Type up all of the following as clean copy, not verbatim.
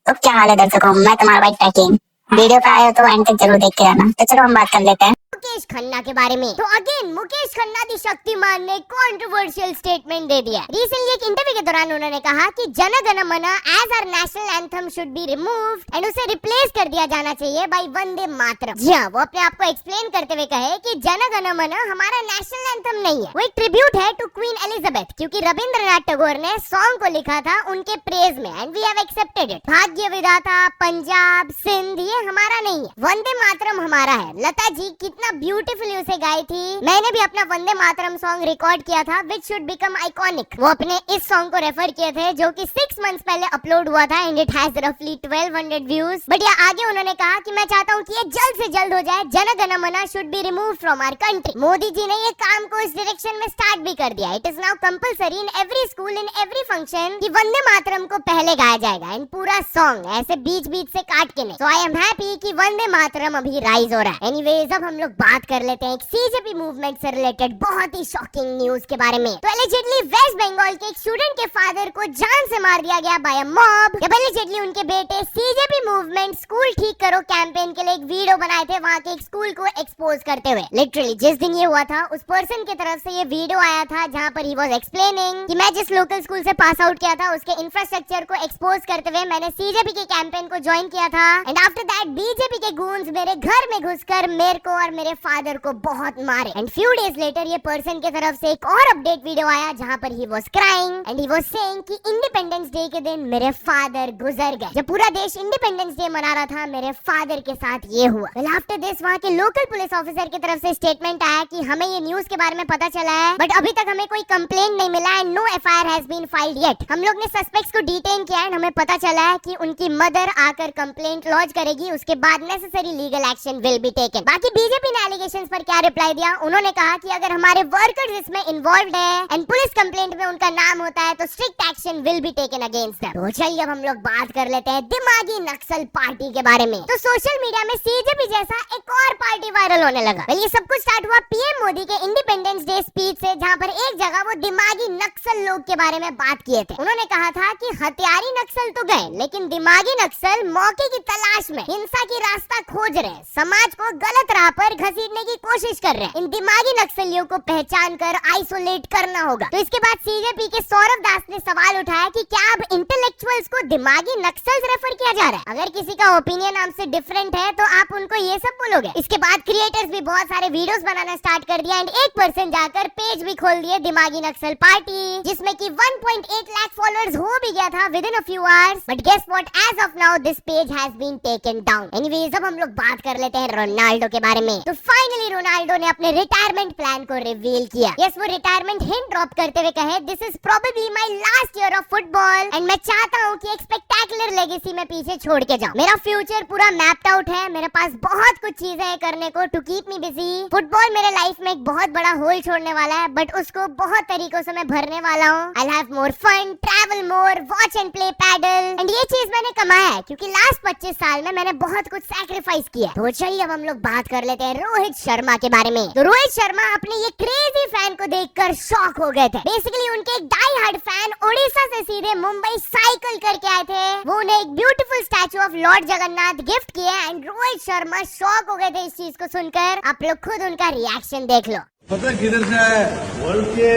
तो क्या हाल है दर्शकों, मैं तुम्हारा भाई टैकिंग। वीडियो पे आए हो तो एंड तक जरूर देख के आना। तो चलो हम बात कर लेते हैं मुकेश खन्ना के बारे में। तो अगेन मुकेश खन्ना दी शक्तिमान ने कंट्रोवर्शियल स्टेटमेंट दे दिया। रिसेंटली एक इंटरव्यू के दौरान उन्होंने कहा कि Jana Gana Mana as our national anthem should be removed and उसे रिप्लेस कर दिया जाना चाहिए बाय वंदे मातरम। जी हाँ, वो अपने आप को एक्सप्लेन करते हुए कहे कि जन गण मन हमारा नेशनल एंथम नहीं है, वो एक ट्रिब्यूट है टू क्वीन एलिजाबेथ, क्योंकि रविंद्रनाथ टैगोर ने सॉन्ग को लिखा था उनके प्रेज में and we have accepted it. भाग्य विधाता, पंजाब, सिंध ये हमारा नहीं है, वंदे मातरम हमारा है। लता जी कितना ब्यूटीफुली उसे गाई थी। मैंने भी अपना वंदे मातरम सॉन्ग रिकॉर्ड किया था विच शुड बिकम आइकॉनिक। वो अपने इस सॉन्ग को रेफर किए थे जो कि 6 मंथ्स पहले अपलोड हुआ था एंड इट हैज रफली 1200 व्यूज। बट ये आगे उन्होंने कहा कि मैं चाहता हूँ कि ये जल्द से जल्द हो जाए। Jana Gana Mana should be remove from our country. Modi ji ने ये काम को इस डायरेक्शन में स्टार्ट भी कर दिया। It is now compulsory in every school in every function कि वंदे मातरम को पहले गाया जाएगा एंड पूरा सॉन्ग ऐसे बीच बीच से काट के नहीं। सो आई एम हैप्पी कि वंदे मातरम अभी राइज हो रहा है। एनीवेज अब हम लोग बात कर लेते हैं एक सीजेपी मूवमेंट से रिलेटेड बहुत ही शॉकिंग न्यूज के बारे में। तो एलिजिडली वेस्ट बंगाल के एक स्टूडेंट के फादर को जान से मार दिया गया बाय अ मॉब। जब एलिजिडली उनके बेटे सीजेपी मूवमेंट स्कूल ठीक करो कैंपेन के लिए एक वीडियो बनाए थे वहाँ के एक स्कूल को एक्सपोज करते हुए। लिटरली जिस दिन ये हुआ था उस पर्सन की तरफ से ये वीडियो आया था जहाँ पर ही वाज एक्सप्लेनिंग कि मैं जिस लोकल स्कूल से पास आउट किया था उसके इंफ्रास्ट्रक्चर को एक्सपोज करते हुए मैंने सीजेपी के कैंपेन को ज्वाइन किया था एंड आफ्टर दैट बीजेपी के गूंज मेरे घर में घुसकर मेरे को और मेरे फादर को बहुत मारे। एंड फ्यू डेज लेटर ये पर्सन की तरफ से एक और अपडेट वीडियो आया जहाँ पर he was crying and he was saying कि इंडिपेंडेंस डे के दिन मेरे फादर गुजर गए। जब पूरा देश इंडिपेंडेंस डे मना रहा था मेरे फादर के साथ ये हुआ। वेल आफ्टर दिस वहाँ के लोकल पुलिस ऑफिसर की तरफ से स्टेटमेंट आया कि हमें ये न्यूज के बारे में पता चला है बट अभी तक हमें कोई कंप्लेंट नहीं मिला and no FIR has been filed yet. हम लोग ने सस्पेक्ट्स को डिटेन किया एंड हमें पता चला है कि उनकी मदर आकर कंप्लेंट लॉन्च करेगी, उसके बाद necessary legal action will be taken. बाकी बीजेपी ने एलिगेशंस पर क्या रिप्लाई दिया, उन्होंने कहा कि अगर हमारे वर्कर्स इसमें इन्वॉल्वड है एंड पुलिस कंप्लेंट में उनका नाम होता है तो strict action will be taken against them. तो चलिए अब हम लोग बात कर लेते हैं दिमागी नक्सल पार्टी के बारे में। तो सोशल मीडिया में सीजेपी जैसा एक और पार्टी वायरल होने लगा। ये सब कुछ स्टार्ट हुआ पीएम मोदी के इंडिपेंडेंस डे स्पीच से, जहाँ पर एक जगह वो दिमागी नक्सल लोग के बारे में बात किए थे। उन्होंने कहा था कि हथियारी नक्सल तो गए लेकिन दिमागी नक्सल मौके की तलाश में हिंसा की रास्ता खोज रहे, समाज को गलत राह पर घसीटने की कोशिश कर रहे हैं। इन दिमागी नक्सलियों को पहचान कर आइसोलेट करना होगा। तो इसके बाद सीजेपी के सौरभ दास ने सवाल उठाया कि क्या अब इंटेलेक्चुअल्स को दिमागी नक्सल्स रेफर किया जा रहा है? अगर किसी का ओपिनियन हमसे डिफरेंट है तो आप उनको ये सब बोलोगे? इसके बाद क्रिएटर्स भी बहुत सारे वीडियोस बनाना स्टार्ट कर दिया एंड एक पर्सन जाकर पेज भी खोल दिए दिमागी नक्सल पार्टी, जिसमें कि 1.8 लाख फॉलोअर्स हो भी गया था within a few hours. But guess what, as of now this page has been taken down. Anyways अब हम लोग बात कर लेते हैं रोनाल्डो के बारे में। तो फाइनली रोनाल्डो ने अपने रिटायरमेंट प्लान को रिवील किया। यस, वो रिटायरमेंट हिंट ड्रॉप करते हुए कहे this is probably my last year of football and मैं चाहता हूँ कि एक स्पेक्टेकुलर लेगेसी में पीछे छोड़ के जाऊँ। मेरा फ्यूचर पूरा मैप्ड आउट है, मेरे पास बहुत कुछ चीजें हैं करने को to keep me busy. Football मेरे लाइफ में एक बहुत बड़ा होल छोड़ने वाला है बट उसको बहुत तरीकों से मैं भरने वाला हूँ। I have more fun, travel more, watch and play padel and ये चीज मैंने कमाया है क्योंकि लास्ट 25 साल में मैंने बहुत कुछ सैक्रिफाइस किया। तो चलिए अब हम लोग बात कर लेते हैं रोहित शर्मा के बारे में। तो रोहित शर्मा अपने ये क्रेजी फैन को देखकर शॉक हो गए थे। बेसिकली उनके एक डाई हार्ड फैन उड़ीसा से सीधे मुंबई साइकिल करके आए थे। वो उन्हें एक beautiful statue of Lord Jagannath gift किया एंड रोहित शर्मा शॉक हो गए थे इस चीज को सुनकर। आप लोग खुद उनका रिएक्शन देख लो। पता किधर से है? वर्ल्ड के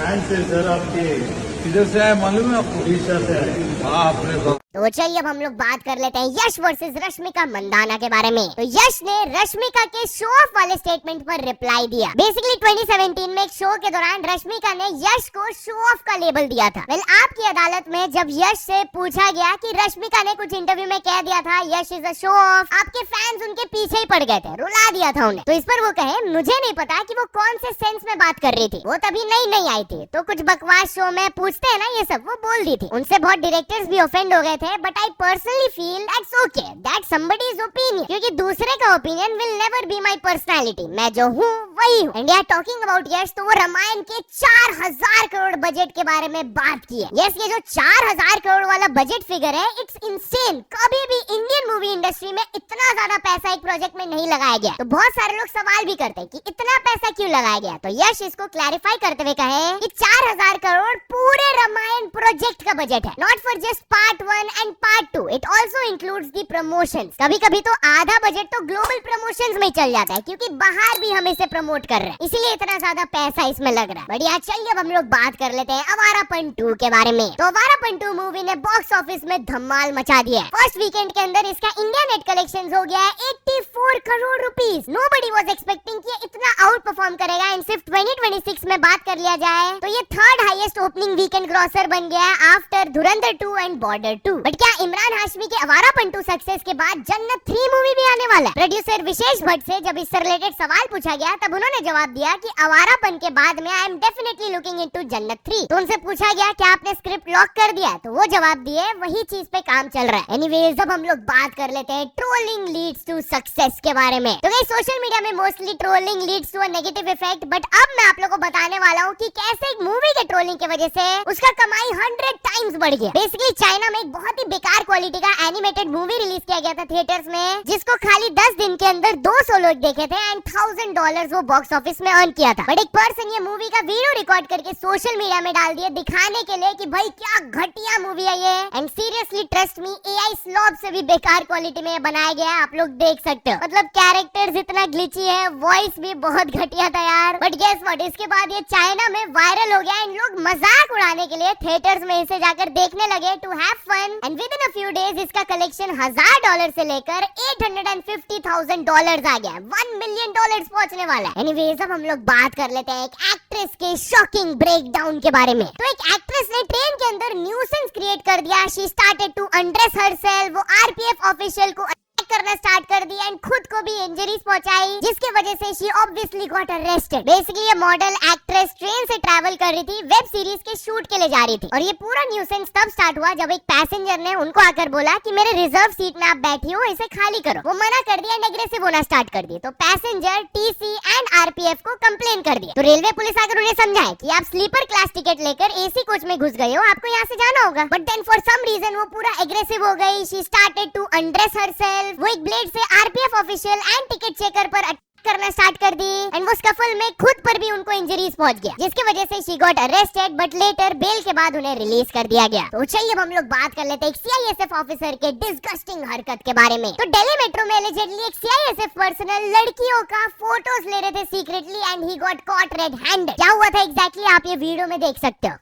फैन से सर आपके किधर से है मालूम है आपको? उड़ीसा से है। बाप रे बाप। तो चलिए अब हम लोग बात कर लेते हैं यश वर्सेस रश्मिका मंदाना के बारे में। तो यश ने रश्मिका के शो ऑफ वाले स्टेटमेंट पर रिप्लाई दिया। बेसिकली 2017 में एक शो के दौरान रश्मिका ने यश को शो ऑफ का लेबल दिया था। वेल आपकी अदालत में जब यश से पूछा गया कि रश्मिका ने कुछ इंटरव्यू में कह दिया था यश इज अ शो ऑफ, आपके फैंस उनके पीछे ही पड़ गए थे, रुला दिया था उन्हें। तो इस पर वो कहे मुझे नहीं पता कि वो कौन से सेंस में बात कर रही थी, वो तभी नई आई थी तो कुछ बकवास शो में पूछते हैं ना ये सब, वो बोल दी थी। उनसे बहुत डायरेक्टर्स भी ऑफेंड हो गए थे but I personally feel that's okay, that somebody's opinion, क्योंकि दूसरे का opinion will never be my personality. मैं जो हूँ वही हूँ। एंड यार टॉकिंग अबाउट यश, तो वो रामायण के 4000 करोड़ बजट के बारे में बात की है। यस, ये जो 4000 करोड़ वाला बजट फिगर है इट्स इंसेन। कभी भी इंडियन मूवी इंडस्ट्री में इतना ज्यादा पैसा एक प्रोजेक्ट में नहीं लगाया गया। तो बहुत सारे लोग सवाल भी करते हैं कि इतना पैसा क्यों लगाया गया। तो यश इसको क्लैरिफाई करते हुए कहे कि 4000 करोड़ पूरे रामायण प्रोजेक्ट का बजट है, not for just part 1 and part 2 it also includes the promotions. कभी कभी तो आधा बजट तो ग्लोबल प्रमोशंस में चल जाता है, क्योंकि बाहर भी हम इसे प्रमोट कर रहे हैं, इसीलिए इतना ज्यादा पैसा इसमें लग रहा है। बढ़िया, चलिए अब हम लोग बात कर लेते हैं अवारापन 2 के बारे में। तो अवारापन 2 मूवी ने बॉक्स ऑफिस में धमाल मचा दिया है। फर्स्ट वीकेंड के अंदर इसका इंडिया नेट कलेक्शन हो गया है 84 crore rupees. Nobody was expecting कि ये इतना आउट परफॉर्म करेगा। एंड सिर्फ 2026 में बात कर लिया जाए तो ये third highest opening weekend grocer बन गया है after Dhurandhar 2 and border 2। But क्या इमरान हाशमी के अवारापन 2 सक्सेस के बाद जन्नत 3 मूवी भी आने वाला है? प्रोड्यूसर विशेष भट्ट से जब इससे रिलेटेड सवाल पूछा गया तब उन्होंने जवाब दिया कि अवारापन के बाद में I am definitely looking into जन्नत 3। तो उनसे पूछा गया क्या आपने स्क्रिप्ट लॉक कर दिया, तो वो जवाब दिए वही चीज पे काम चल रहा है। एनीवेज, अब हम लोग बात कर लेते हैं ट्रोलिंग लीड्स टू सक्सेस के बारे में। तो गाइस, सोशल मीडिया में mostly trolling leads to a negative effect, but अब मैं आप लोगों को बताने वाला हूँ कि कैसे एक मूवी के ट्रोलिंग की वजह से उसका कमाई 100 टाइम्स बढ़ गया। बेसिकली चाइना में एक बहुत ही बेकार क्वालिटी का एनिमेटेड मूवी रिलीज किया गया था थिएटर्स में, जिसको खाली 10 दिन के अंदर 200 लोग देखे थे एंड $1000 वो बॉक्स ऑफिस में अर्न किया था। बट एक पर्सन ये मूवी का वीडियो रिकॉर्ड करके सोशल मीडिया में डाल दिया दिखाने के लिए कि भाई क्या घटिया मूवी है ये। And seriously trust me, AI slop से भी बेकार क्वालिटी में बनाया गया है, आप लोग देख सकते हो। मतलब कैरेक्टर्स इतना ग्लिची है, वॉइस भी बहुत घटिया था यार। बट गेस व्हाट, इसके बाद ये चाइना में वायरल हो गया एंड लोग मजाक उड़ाने के लिए थिएटर्स में इसे जाकर देखने लगे to have fun. And within a few days इसका कलेक्शन $1000 से लेकर $850,000 आ गया। $1 मिलियन पहुंचने वाला है। एनीवेज, अब हम लोग बात कर लेते हैं एक एक्ट्रेस के शॉकिंग ब्रेकडाउन के बारे में। तो एक एक्ट्रेस ने ट्रेन के अंदर न्यूसेंस क्रिएट कर दिया। She started to undress herself. वो आरपीएफ ऑफिशियल को करना स्टार्ट कर दिया एंड खुद को भी इंजरीज पहुंचाई, जिसकी वजह से she obviously got arrested. Basically ये मॉडल एक्ट्रेस ट्रेन से ट्रैवल कर रही थी, वेब सीरीज के शूट के लिए जा रही थी। और ये पूरा न्यूसेंस तब स्टार्ट हुआ जब एक पैसेंजर ने उनको आकर बोला कि मेरे रिजर्व सीट में आप बैठी हो, इसे खाली करो। वो मना कर दिया एंड एग्रेसिव होना स्टार्ट कर दिए। तो पैसेंजर टीसी एंड आरपीएफ को कंप्लेन कर दिया। तो रेलवे पुलिस आकर उन्हें समझाए कि आप स्लीपर क्लास टिकट लेकर एसी कोच में घुस गए हो, आपको यहाँ से जाना होगा। But then for some reason वो पूरा एग्रेसिव हो गई। She started to undress herself. वो एक ब्लेड से RPF official and ticket checker पर अटैक करना स्टार्ट कर दी एंड वो स्कफल में खुद पर भी उनको इंजरीज पहुंच गया, जिसकी वजह से she got arrested. But later bail के बाद उन्हें रिलीज कर दिया गया। तो चलिए अब हम लोग बात कर लेते हैं एक सीआईएसएफ ऑफिसर के डिस्गस्टिंग हरकत के बारे में। तो दिल्ली मेट्रो में एलिजेडली एक सीआईएसएफ पर्सनल लड़कियों का फोटोज ले रहे थे secretly and he got caught red handed. क्या हुआ था एग्जैक्टली आप ये वीडियो में देख सकते हो।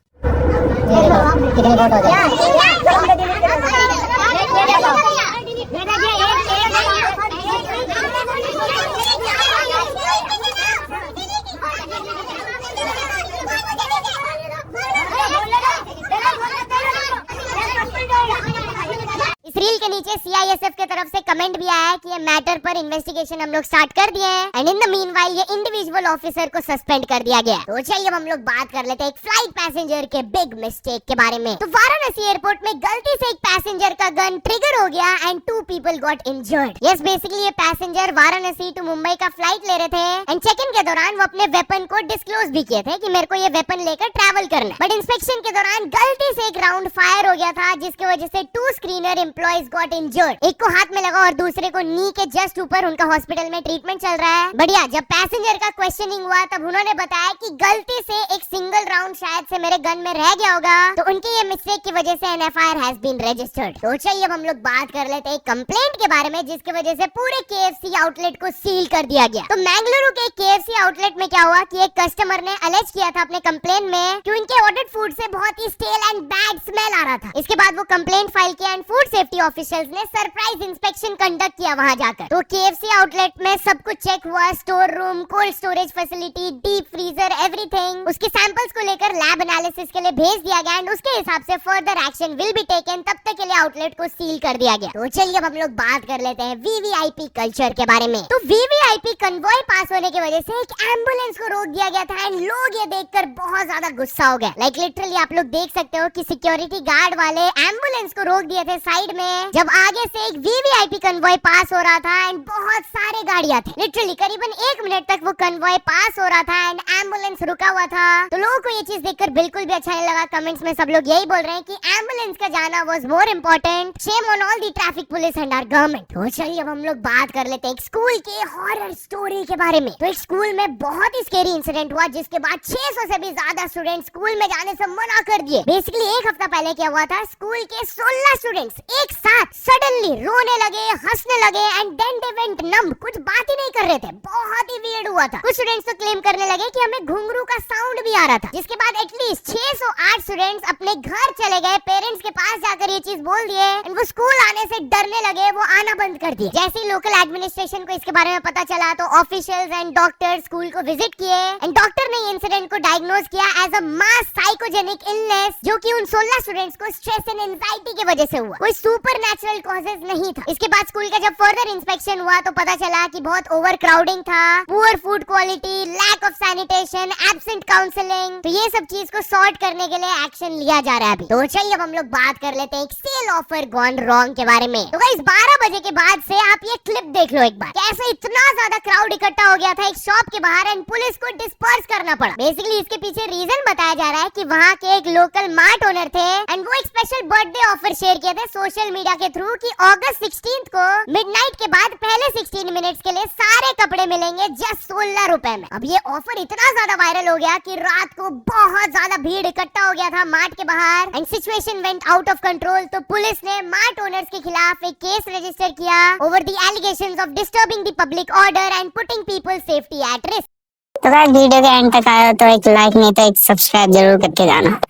इस रील के नीचे सीआईएसएफ के तरफ से कमेंट भी आया है कि ये मैटर पर इन्वेस्टिगेशन हम लोग स्टार्ट कर दिए हैं एंड इन द मीनवाइल ये इंडिविजुअल ऑफिसर को सस्पेंड कर दिया गया। तो चलिए अब हम लोग बात कर लेते हैं एक फ्लाइट पैसेंजर के बिग मिस्टेक के बारे में। तो वाराणसी एयरपोर्ट में गलती से एक पैसेंजर का गन ट्रिगर हो गया and 2 people got injured. Yes, basically ये पैसेंजर वाराणसी टू मुंबई का फ्लाइट ले रहे थे एंड चेक इन के दौरान वो अपने वेपन को डिस्क्लोज भी किए थे कि मेरे को ये वेपन लेकर ट्रैवल करना है। बट इंस्पेक्शन के दौरान गलती से एक राउंड फायर हो गया था, जिसकी वजह से 2 स्क्रीनर एम्प्लॉइज गॉट इंजर्ड। एक को हाथ में लगा और दूसरे को नी के जस्ट ऊपर। उनका हॉस्पिटल में ट्रीटमेंट चल रहा है। बढ़िया, जब पैसेंजर का क्वेश्चनिंग हुआ तब उन्होंने बताया कि गलती से एक सिंगल राउंड शायद से मेरे गन में रह गया होगा, तो उनके ये मिस्टेक की वजह से एनएफआईआर हैज बीन रजिस्टर्ड। तो चलिए अब हम लोग बात कर लेते हैं एक कंप्लेंट के बारे में, जिसकी वजह से पूरे केएफसी आउटलेट को सील कर दिया गया। तो मैंगलुरु के केएफसी आउटलेट में क्या हुआ कि एक कस्टमर ने अलेज किया था अपने कंप्लेन में कि उनके ऑर्डर्ड फूड से बहुत ही स्टेल एंड बैड स्मेल आ रहा था। इसके बाद वो कंप्लेंट फाइल किया एंड फूड सेफ्टी ऑफिशियल्स ने सरप्राइज इंस्पेक्शन कंडक्ट किया वहां जाकर। तो केएफसी आउटलेट में सब कुछ चेक हुआ, store room, cold storage facility, deep freezer, everything. उसके सैंपल्स को लेकर लैब एनालिसिस के लिए भेज दिया गया एंड उसके हिसाब से further action will be taken. तब तक के लिए आउटलेट को सील कर दिया गया। तो चलिए अब हम लोग बात कर लेते हैं वीवीआईपी कल्चर के बारे में। तो वीवीआईपी कन्वॉय पास होने की वजह से एक एम्बुलेंस को रोक दिया गया था एंड लोग ये देखकर बहुत ज्यादा गुस्सा हो गए। लाइक लिटरली आप लोग देख सकते हो कि सिक्योरिटी गार्ड वाले एम्बुलेंस को रोक दिए थे साइड में में जब आगे से एक वीवीआईपी कन्वॉय पास हो रहा था एंड बहुत सारे गाड़ियां थे। लिटरली करीबन 1 मिनट तक वो कन्वॉय पास हो रहा था एंड एम्बुलेंस रुका हुआ था। तो लोगों को ये चीज देखकर बिल्कुल भी अच्छा नहीं लगा। कमेंट्स में सब लोग यही बोल रहे हैं कि एम्बुलेंस का जाना was more important. Shame on all the traffic police and our government. तो चलिए अब हम लोग बात कर लेते हैं एक स्कूल के हॉरर स्टोरी के बारे में। तो एक स्कूल में बहुत ही स्केरी इंसिडेंट हुआ जिसके बाद 600 से भी ज्यादा स्टूडेंट स्कूल में जाने से मना कर दिए। बेसिकली एक हफ्ता पहले क्या हुआ था, स्कूल के 16 स्टूडेंट्स एक साथ सडनली रोने लगे, हंसने लगे एंड देन दे वेंट नंब। कुछ बात ही नहीं कर रहे थे, बहुत ही वियर्ड हुआ था। कुछ स्टूडेंट्स तो क्लेम करने लगे कि हमें घुंघरू का साउंड भी आ रहा था। जिसके बाद एटलीस्ट 608 स्टूडेंट्स अपने घर चले गए, पेरेंट्स के पास जाकर ये चीज बोल दिए एंड वो स्कूल आने से डरने लगे, वो आना बंद कर दिए। जैसे ही लोकल एडमिनिस्ट्रेशन को इसके बारे में पता चला तो ऑफिशियल्स एंड डॉक्टर स्कूल को विजिट किए एंड डॉक्टर ने इंसिडेंट को डायग्नोज किया as a mass psychogenic illness, जो कि उन 16 स्टूडेंट्स को स्ट्रेस एंड एंजाइटी की वजह से हुआ, कोई सुपरनैचुरल कॉजेज नहीं था। इसके बाद स्कूल का जब फर्दर इंस्पेक्शन हुआ तो पता चला कि बहुत ओवर क्राउडिंग था, poor food quality, lack of sanitation, absent counselling. तो ये सब चीज को सॉर्ट करने के लिए एक्शन लिया जा रहा है अभी। तो चलिए अब हम लोग बात कर लेते हैं एक सेल ऑफर गॉन रॉन्ग के बारे में। तो गाइस 12 बजे के बाद से आप ये क्लिप देख लो एक बार, कैसे इतना ज्यादा क्राउड इकट्ठा हो गया था एक शॉप के बाहर एंड पुलिस को डिस्पर्स करना पड़ा। बेसिकली इसके पीछे रीजन बताया जा रहा है कि वहाँ के एक लोकल मार्ट ओनर थे एंड वो एक स्पेशल बर्थडे ऑफर शेयर किए थे सोशल मीडिया के थ्रू कि अगस्त 16 को मिडनाइट के बाद पहले 16 मिनट्स के लिए सारे कपड़े मिलेंगे जस्ट 16 रुपए में। अब ये ऑफर इतना ज्यादा वायरल हो गया कि रात को बहुत ज्यादा भीड़ इकट्ठा हो गया था मार्ट के बाहर and situation went out of control. तो पुलिस ने मार्ट ओनर्स के खिलाफ एक केस रजिस्टर किया over the allegations of disturbing the public order and putting people safety at risk. तो गाइस वीडियो के एंड तक आए हो तो एक लाइक नहीं तो एक सब्सक्राइब जरूर करके जाना।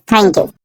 Thank you.